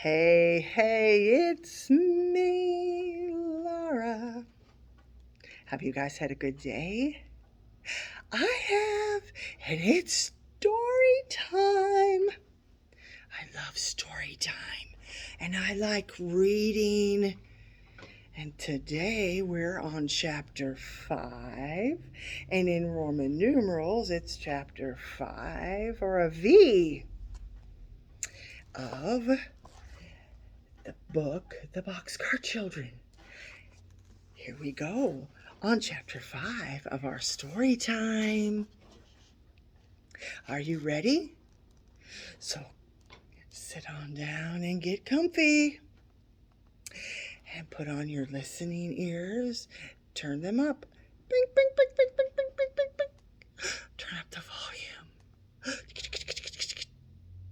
Hey, it's me, Laura. Have you guys had a good day? I have, and it's story time. I love story time, and I like reading. And today we're on chapter 5, and in Roman numerals, it's chapter 5 or a V of the book, The Boxcar Children. Here we go on chapter 5 of our story time. Are you ready? So sit on down and get comfy and put on your listening ears. Turn them up. Bing, bing, bing, bing, bing, bing, bing, bing, bing. Turn up the volume.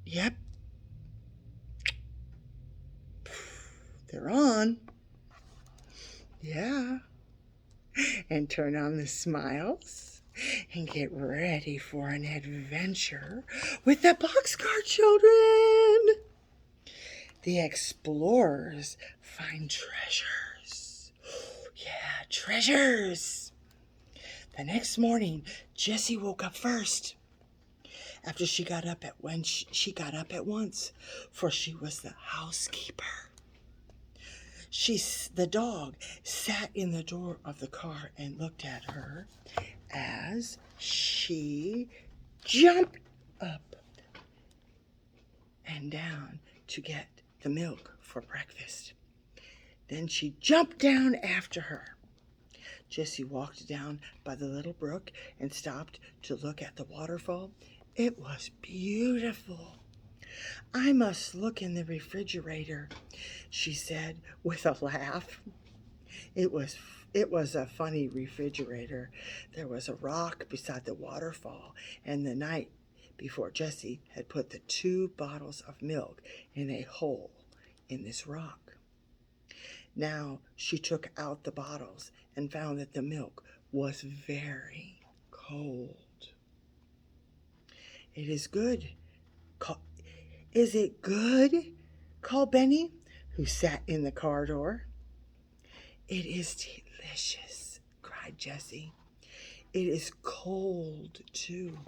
Yep. They're on. Yeah. And turn on the smiles and get ready for an adventure with the Boxcar Children. The explorers find treasures. Yeah, treasures. The next morning, Jessie woke up first. After she got up she got up at once, for she was the housekeeper. The dog sat in the door of the car and looked at her as she jumped up and down to get the milk for breakfast. Then she jumped down after her. Jessie walked down by the little brook and stopped to look at the waterfall. It was beautiful. I must look in the refrigerator, she said with a laugh. It was a funny refrigerator. There was a rock beside the waterfall, and the night before Jessie had put the 2 bottles of milk in a hole in this rock. Now she took out the bottles and found that the milk was very cold. It is good. Is it good? Called Benny, who sat in the car door. It is delicious, cried Jessie. It is cold, too.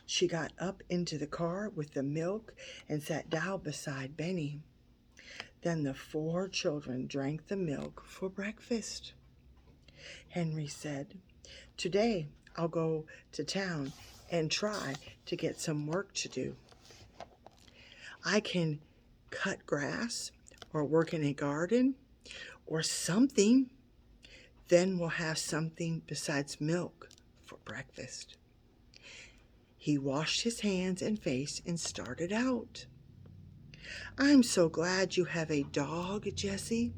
She got up into the car with the milk and sat down beside Benny. Then the 4 children drank the milk for breakfast. Henry said, "Today I'll go to town and try to get some work to do. I can cut grass or work in a garden or something. Then we'll have something besides milk for breakfast." He washed his hands and face and started out. "I'm so glad you have a dog, Jessie,"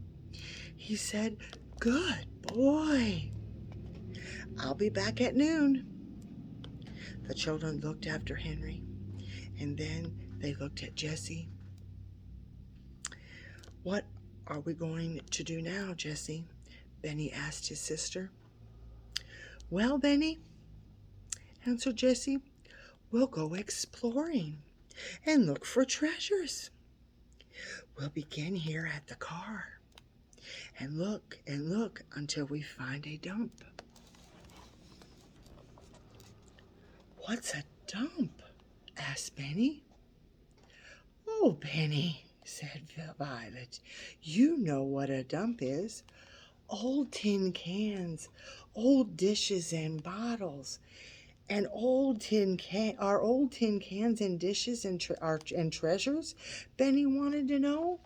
he said. "Good boy. I'll be back at noon." The children looked after Henry, and then they looked at Jessie. "What are we going to do now, Jessie?" Benny asked his sister. "Well, Benny," answered Jessie, "we'll go exploring and look for treasures. We'll begin here at the car and look until we find a dump." "What's a dump?" asked Benny. "Oh, Benny," said Violet, "you know what a dump is. Old tin cans, old dishes and bottles, and our old tin cans and dishes and treasures." Benny wanted to know.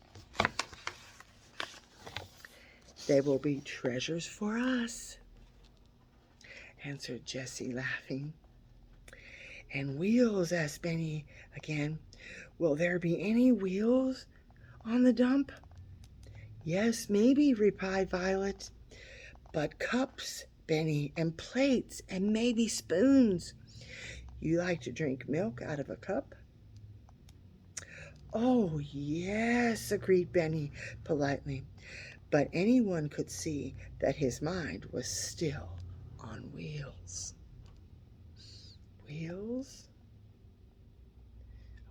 "They will be treasures for us," answered Jessie, laughing. "And wheels?" asked Benny again. "Will there be any wheels on the dump?" "Yes, maybe," replied Violet. "But cups, Benny, and plates, and maybe spoons. You like to drink milk out of a cup?" "Oh, yes," agreed Benny politely. But anyone could see that his mind was still on wheels. Wheels?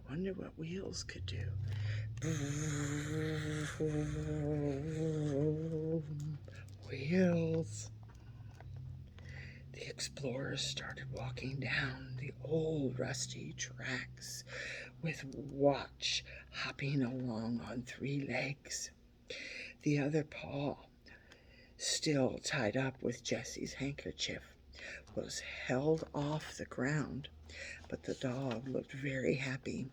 I wonder what wheels could do. Wheels. The explorers started walking down the old rusty tracks with Watch hopping along on 3 legs. The other paw, still tied up with Jessie's handkerchief, was held off the ground, but the dog looked very happy.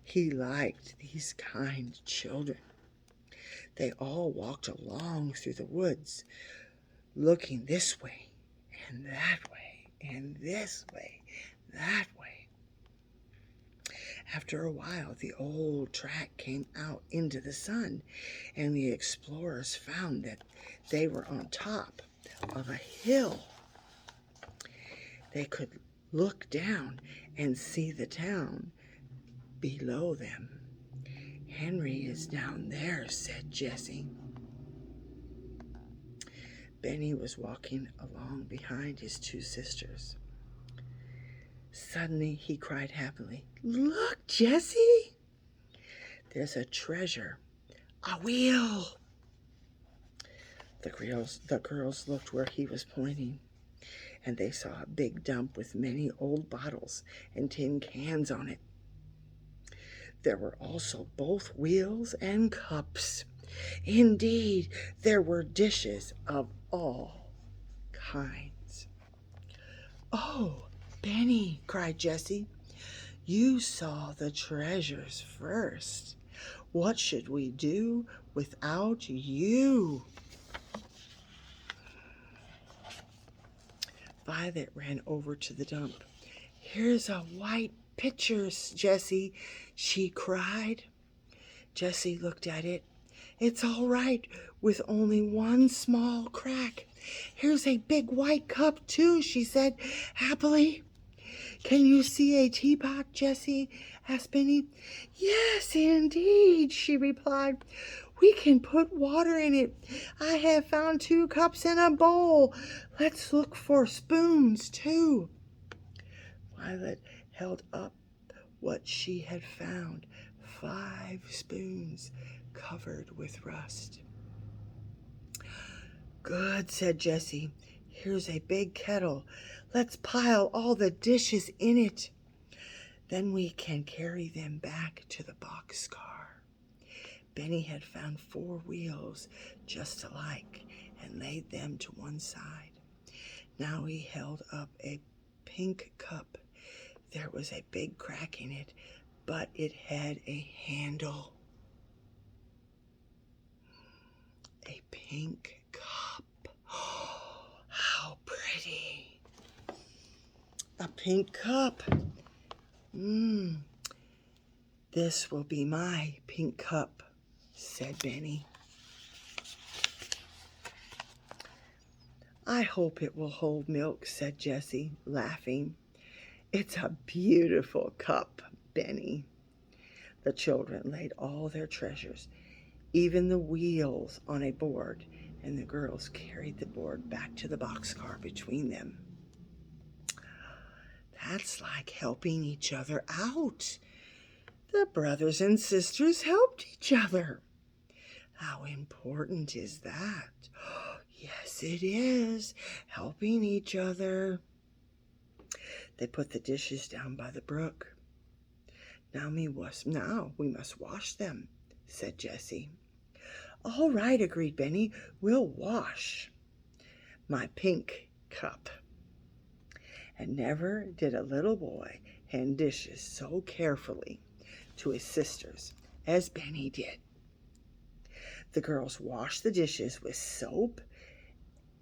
He liked these kind children. They all walked along through the woods, looking this way and that way and this way, that way. After a while, the old track came out into the sun, and the explorers found that they were on top of a hill. They could look down and see the town below them. Henry is down there, said Jessie. Benny was walking along behind his 2 sisters. Suddenly he cried happily, "Look, Jessie! There's a treasure, a wheel!" The girls looked where he was pointing, and they saw a big dump with many old bottles and tin cans on it. There were also both wheels and cups. Indeed, there were dishes of all kinds. "Oh, Benny," cried Jessie, "you saw the treasures first. What should we do without you?" Violet ran over to the dump. "Here's a white pitcher, Jessie," she cried. Jessie looked at it. "It's all right, with only one small crack." "Here's a big white cup, too," she said happily. "Can you see a teapot, Jessie?" asked Benny. "Yes, indeed," she replied. "We can put water in it. I have found 2 cups and a bowl. Let's look for spoons, too." Violet held up what she had found, 5 spoons covered with rust. "Good," said Jessie. "Here's a big kettle. Let's pile all the dishes in it. Then we can carry them back to the boxcar." Benny had found 4 wheels just alike and laid them to one side. Now he held up a pink cup. There was a big crack in it, but it had a handle. A pink cup. Oh, how pretty. A pink cup. This will be my pink cup, said Benny. "I hope it will hold milk," said Jessie, laughing. "It's a beautiful cup, Benny." The children laid all their treasures, even the wheels, on a board, and the girls carried the board back to the boxcar between them. That's like helping each other out. The brothers and sisters helped each other. How important is that? Yes, it is, helping each other. They put the dishes down by the brook. Now we must wash them," said Jessie. "All right," agreed Benny. "We'll wash my pink cup." And never did a little boy hand dishes so carefully to his sisters as Benny did. The girls washed the dishes with soap,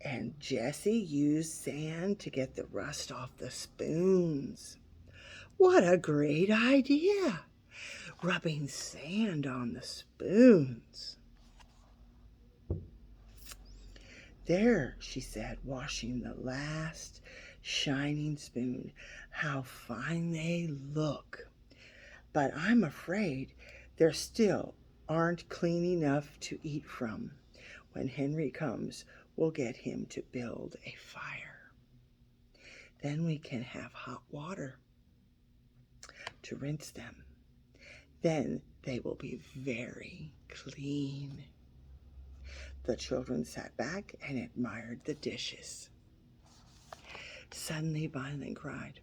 and Jessie used sand to get the rust off the spoons. What a great idea! Rubbing sand on the spoons. "There," she said, washing the last shining spoon. "How fine they look. But I'm afraid they still aren't clean enough to eat from. When Henry comes, we'll get him to build a fire. Then we can have hot water to rinse them. Then they will be very clean. The children sat back and admired the dishes. Suddenly Violet cried,